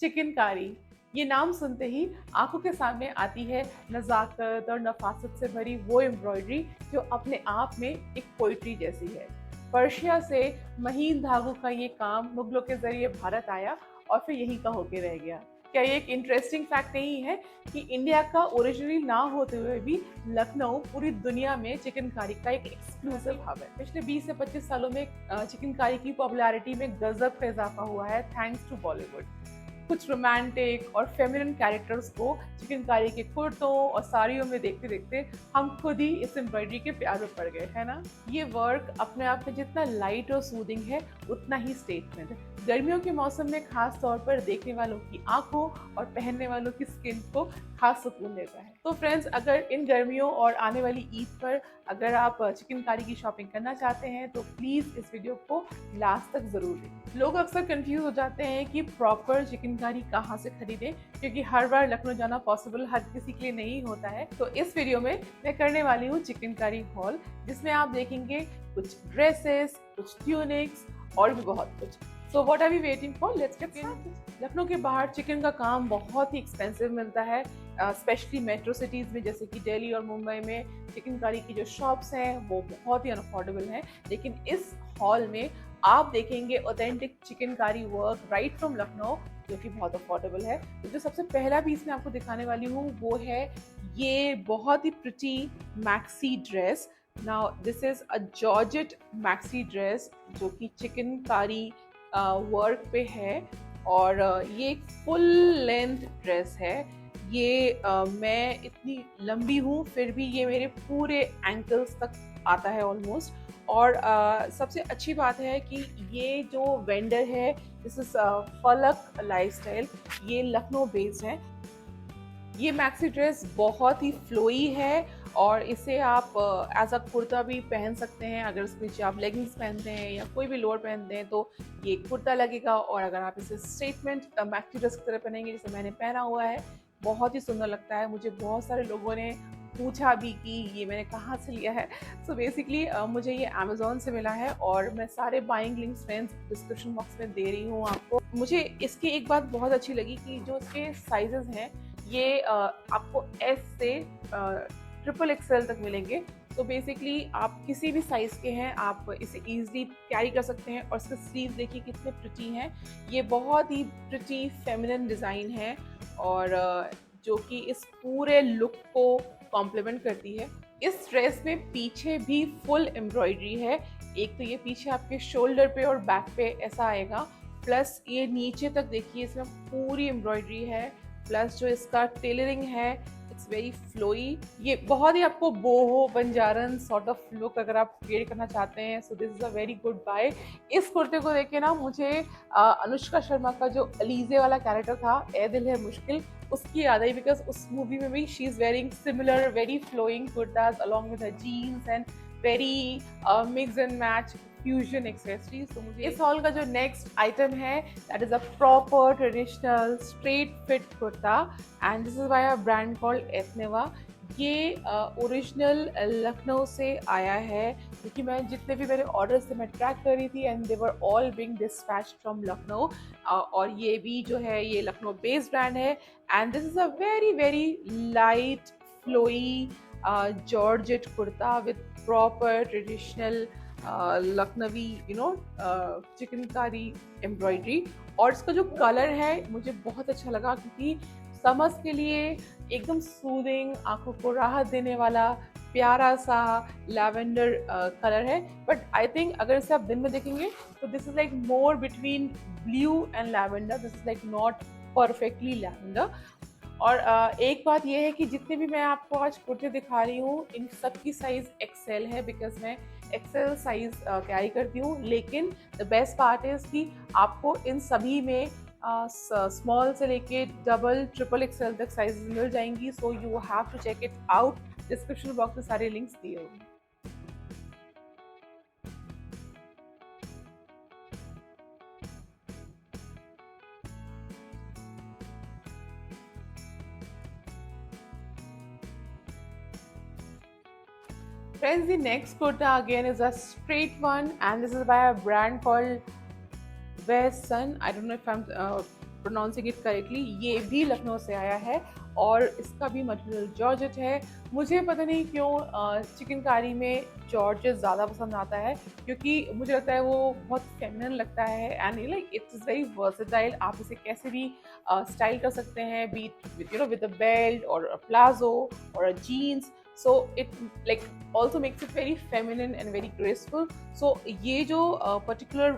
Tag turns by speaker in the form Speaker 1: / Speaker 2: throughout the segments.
Speaker 1: चिकनकारी। ये नाम सुनते ही आंखों के सामने आती है नज़ाकत और नफासत से भरी वो एम्ब्रॉयडरी जो अपने आप में एक पोइट्री जैसी है। पर्शिया से महीन धागों का ये काम मुगलों के जरिए भारत आया और फिर यहीं का होके रह गया। क्या ये एक इंटरेस्टिंग फैक्ट नहीं है कि इंडिया का ओरिजिनली ना होते हुए भी लखनऊ पूरी दुनिया में चिकनकारी का एक एक्सक्लूसिव हब है। पिछले 20 से 25 सालों में चिकनकारी की पॉपुलैरिटी में गजब का इजाफा हुआ है थैंक्स टू बॉलीवुड। कुछ रोमांटिक और फेमिनिन कैरेक्टर्स को चिकनकारी के कुर्तों और साड़ियों में देखते देखते हम खुद ही इस एम्ब्रॉयडरी के प्यार में पड़ गए, है ना। ये वर्क अपने आप में जितना लाइट और सूदिंग है उतना ही स्टेटमेंट है। गर्मियों के मौसम में खास तौर पर देखने वालों की आंखों और पहनने वालों की स्किन को खास सुकून देता है। तो फ्रेंड्स, अगर इन गर्मियों और आने वाली ईद पर अगर आप चिकनकारी की शॉपिंग करना चाहते हैं तो प्लीज़ इस वीडियो को लास्ट तक ज़रूर देखें। लोग अक्सर कंफ्यूज हो जाते हैं कि प्रॉपर चिकनकारी कहाँ से खरीदें, क्योंकि हर बार लखनऊ जाना पॉसिबल हर किसी के लिए नहीं होता है। तो इस वीडियो में मैं करने वाली हूँ चिकनकारी हॉल, जिसमें आप देखेंगे कुछ ड्रेसेस, कुछ ट्यूनिक्स और भी बहुत कुछ। So what are we waiting for, let's get started. Lucknow के बाहर चिकन का काम बहुत ही एक्सपेंसिव मिलता है, स्पेशली मेट्रो सिटीज़ में जैसे कि दिल्ली और मुंबई में चिकनकारी की जो शॉप्स हैं वो बहुत ही अनअफोर्डेबल हैं। लेकिन इस हॉल में आप देखेंगे authentic chikankari work right from Lucknow, जो कि बहुत अफोर्डेबल है। तो जो सबसे पहला पीस मैं आपको दिखाने वाली हूँ वो है ये बहुत ही pretty maxi dress. Now this is a georgette maxi dress जो कि चिकनकारी वर्क पे है, और ये एक फुल लेंथ ड्रेस है। ये मैं इतनी लंबी हूँ फिर भी ये मेरे पूरे एंकल्स तक आता है ऑलमोस्ट। और सबसे अच्छी बात है कि ये जो वेंडर है, दिस इज फलक लाइफस्टाइल, ये लखनऊ बेस्ड है। ये मैक्सी ड्रेस बहुत ही फ्लोई है और इसे आप एज अ कुर्ता भी पहन सकते हैं। अगर उसके नीचे आप लेगिंग्स पहनते हैं या कोई भी लोअर पहनते हैं तो ये कुर्ता लगेगा, और अगर आप इसे स्टेटमेंट मैक्सी ड्रेस की तरह पहनेंगे जैसे मैंने पहना हुआ है, बहुत ही सुंदर लगता है। मुझे बहुत सारे लोगों ने पूछा भी कि ये मैंने कहाँ से लिया है। सो बेसिकली मुझे ये अमेजोन से मिला है और मैं सारे buying links friends description box में दे रही हूँ आपको। मुझे इसकी एक बात बहुत अच्छी लगी कि जो इसके साइजेस हैं ये आपको एस से ट्रिपल एक्सएल तक मिलेंगे। तो बेसिकली आप किसी भी साइज़ के हैं आप इसे ईजिली कैरी कर सकते हैं। और इसके स्लीव देखिए कितने प्रिटी हैं, ये बहुत ही प्रिटी फेमिनिन डिज़ाइन है और जो कि इस पूरे लुक को कॉम्प्लीमेंट करती है। इस ड्रेस में पीछे भी फुल एम्ब्रॉयडरी है। एक तो ये पीछे आपके शोल्डर पे और बैक पे ऐसा आएगा, प्लस ये नीचे तक देखिए इसमें पूरी एम्ब्रॉयडरी है, प्लस जो इसका टेलरिंग है इट्स वेरी फ्लोई। ये बहुत ही आपको बोहो बंजारन सॉर्ट ऑफ लुक अगर आप क्रिएट करना चाहते हैं, so this is a very good buy. इस कुर्ते को देख के ना मुझे अनुष्का शर्मा का जो अलीजे वाला कैरेक्टर था, ए दिल है मुश्किल, उसकी याद आई, बिकॉज उस मूवी में भी she is wearing similar very flowing kurtas along with her jeans and very mix and match fusion accessories. तो मुझे इस हॉल का जो नेक्स्ट आइटम है that is a proper traditional straight fit kurta, and this is by a brand called Ethneva. ये original Lucknow से आया है, क्योंकि मैं जितने भी मेरे ऑर्डर्स थे मैं ट्रैक कर रही थी and they were all being dispatched from Lucknow. और ये भी जो है ये लखनऊ बेस्ड ब्रांड है, and this is a very very light flowy georgette kurta with proper traditional Lucknowi chikankari embroidery. और इसका जो कलर है मुझे बहुत अच्छा लगा, क्योंकि समर्स के लिए एकदम सूदिंग, आंखों को राहत देने वाला प्यारा सा लैवेंडर कलर है। बट आई थिंक अगर इसे आप दिन में देखेंगे तो this is like more between blue and lavender, this is like not perfectly lavender. और एक बात यह है कि जितने भी मैं आपको आज कुर्ते दिखा रही हूँ इन सब की साइज़ एक्सेल है, बिकॉज मैं एक्सेल साइज़ कैरी करती हूँ। लेकिन द बेस्ट पार्ट इज़ कि आपको इन सभी में स्मॉल से लेके डबल ट्रिपल एक्सेल तक साइज मिल जाएंगी। So you have to check it out, description box में सारे लिंक्स दिए होंगे। Friends, the next kurta again is a straight one, and this is by a brand called Western. I don't know if I'm pronouncing it correctly, ये भी लखनऊ से आया है और इसका भी मटेरियल जॉर्जेट है। मुझे पता नहीं क्यों चिकनकारी में जॉर्जेट ज़्यादा पसंद आता है, क्योंकि मुझे लगता है वो बहुत फेमिनिन लगता है and like it's is very versatile. आप इसे कैसे भी स्टाइल कर सकते हैं, be with with a belt और अ प्लाजो और a jeans. So it like also makes it very feminine and very graceful. So ये जो पर्टिकुलर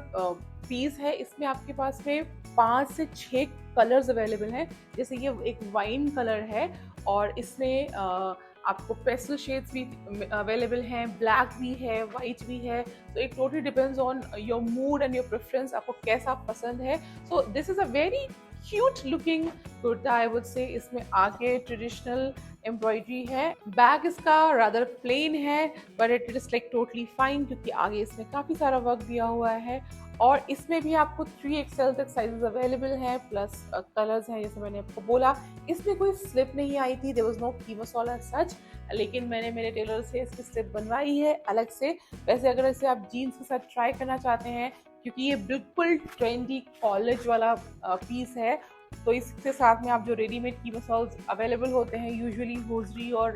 Speaker 1: पीस है, इसमें आपके पास में 5 से 6 कलर्स अवेलेबल हैं। जैसे ये एक वाइन कलर है और इसमें आपको पेस्टल शेड्स भी अवेलेबल हैं, ब्लैक भी है, वाइट भी है। तो it totally depends on your mood and your preference, आपको कैसा पसंद है। सो this is a very cute looking kurta I would say. इसमें आगे ट्रेडिशनल एम्ब्रॉयडरी है, बैक इसका रादर प्लेन है but it is like totally fine, क्योंकि आगे इसमें काफ़ी सारा वर्क दिया हुआ है। और इसमें भी आपको 3XL तक साइजेस अवेलेबल हैं, प्लस कलर्स हैं जैसे मैंने आपको बोला। इसमें कोई स्लिप नहीं आई थी, देयर वाज नो कीमोसॉल एज सच, लेकिन मैंने मेरे टेलर से इसकी स्लिप बनवाई है अलग से। वैसे अगर इसे आप जीन्स के साथ ट्राई करना चाहते हैं, क्योंकि ये बिल्कुल ट्रेंडी कॉलेज वाला पीस है, तो इसके साथ में आप जो रेडीमेड की मसॉल्स अवेलेबल होते हैं यूजुअली होजरी और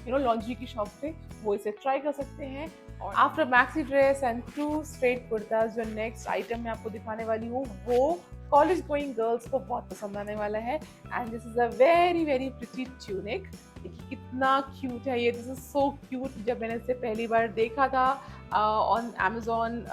Speaker 1: लॉन्ड्री की शॉप पे, वो इसे ट्राई कर सकते हैं। और after maxi dress and 2 straight kurtas, जो नेक्स्ट आइटम मैं आपको दिखाने वाली हूँ वो कॉलेज गोइंग गर्ल्स को बहुत पसंद आने वाला है। And this is a very very pretty tunic. देखिए कितना क्यूट है ये, दिस इज सो क्यूट। जब मैंने इसे पहली बार देखा था on Amazon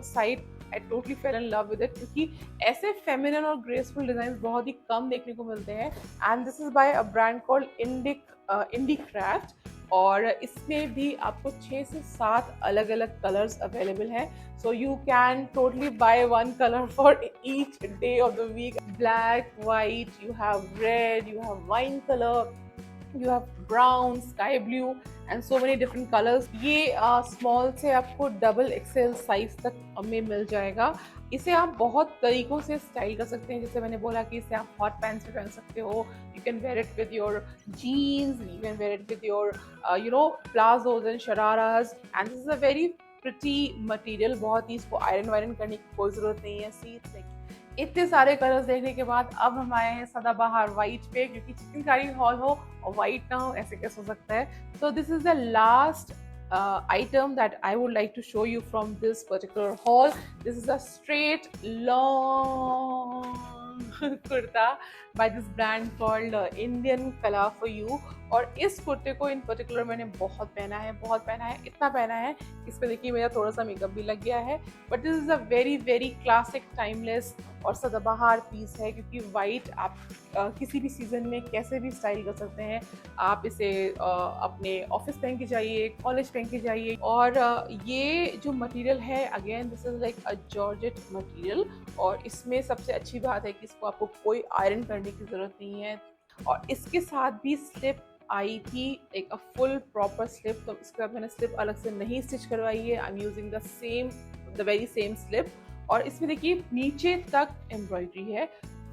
Speaker 1: site, I totally fail in love with it, क्योंकि ऐसे फेमिनिन और ग्रेसफुल डिजाइन बहुत ही कम देखने को मिलते हैं। And this is by a brand called Indie Craft, और इसमें भी आपको 6 से 7 अलग अलग कलर्स अवेलेबल हैं। So you can totally buy one colour for each day of the week. Black, white, you have red, you have wine colour, you have brown, sky blue and so many different colors। ये small से आपको double XL size तक में मिल जाएगा। इसे आप बहुत तरीकों से स्टाइल कर सकते हैं, जैसे मैंने बोला कि इसे आप हॉट पैंट्स पे पहन सकते हो, you can wear it with your jeans, you can wear it with your palazzos and shararas. And this is a very pretty material, बहुत ही इसको आयरन वायरन करने की कोई ज़रूरत नहीं है। सी इतने सारे कलर्स देखने के बाद अब हम आए हैं सदाबहार वाइट पे, क्योंकि चिकनकारी हॉल हो और वाइट ना हो, ऐसे कैसे हो सकता है। So this is the last item that I would like to show you from this particular haul. This is a straight long kurta by this brand called Indian Kala for You। और इस कुर्ते को इन particular मैंने बहुत पहना है, इतना पहना है इस पे देखिए मेरा थोड़ा सा मेकअप भी लग गया है। But this is a very very classic timeless और सदाबहार पीस है, क्योंकि वाइट आप किसी भी सीजन में कैसे भी स्टाइल कर सकते हैं। आप इसे अपने ऑफिस पहन के जाइए, कॉलेज पहन के जाइए। और ये जो मटेरियल है, again this is like a georgette material, और इसमें सबसे अच्छी बात है कि इसको आपको कोई आयरन करने की ज़रूरत नहीं है। और इसके साथ भी स्लिप आई थी, एक अ फुल प्रॉपर स्लिप, तो इसके बाद मैंने स्लिप अलग से नहीं स्टिच करवाई है। I am using the very same slip. और इसमें देखिए नीचे तक एम्ब्रॉयडरी है,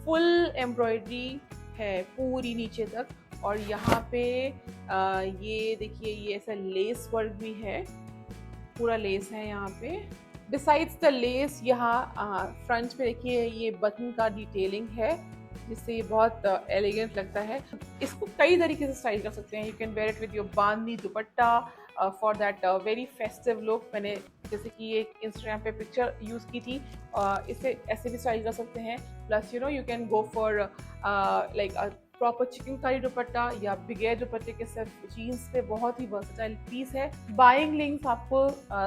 Speaker 1: फुल एम्ब्रॉयडरी है पूरी नीचे तक। और यहाँ पे ये देखिए ये ऐसा लेस वर्क भी है, पूरा लेस है यहाँ पे। बिसाइड्स द लेस यहाँ फ्रंट पे देखिए ये बटन का डिटेलिंग है, जिससे ये बहुत एलिगेंट लगता है। इसको कई तरीके से स्टाइल कर सकते हैं। You can wear it with your बांदी dupatta for that very festive look. मैंने जैसे कि ये इंस्टाग्राम पे पिक्चर यूज़ की थी, इसे ऐसे भी स्टाइल कर सकते हैं। Plus you can go for like proper chikankari dupatta या बिगेर दुपट्टे के साथ जीन्स पे बहुत ही वर्सेटाइल पीस है। बाइंग लिंक्स आपको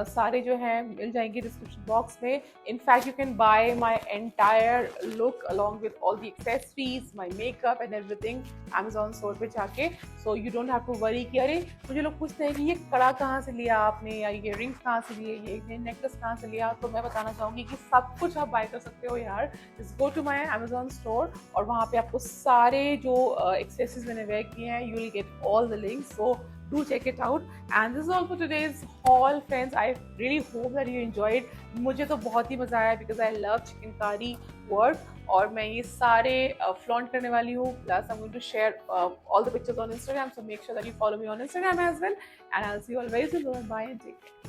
Speaker 1: सारे जो हैं मिल जाएंगे डिस्क्रिप्शन बॉक्स में। In fact you can buy my entire look along with all the accessories, my makeup and everything Amazon store पे जाके। So you don't have to worry कि अरे मुझे लोग पूछते हैं कि ये कड़ा कहाँ से लिया आपने, या ये रिंग्स कहाँ से लिए, ये नेकलेस कहाँ से लिया। तो मैं बताना चाहूँगी कि सब कुछ आप बाय कर सकते हो यार। Just go to my Amazon store, और वहाँ पे आपको सारे जो accessories मैंने वेयर किए हैं, you will get all the links, so do check it out। and this is all for today's haul friends। I really hope that you enjoyed। मुझे तो बहुत ही मज़ा आया because I love chikankari work, और मैं ये सारे flaunt करने वाली हूँ। plus I'm going to share all the pictures on Instagram, so make sure that you follow me on Instagram as well, and I'll see you all very soon। Bye and take care।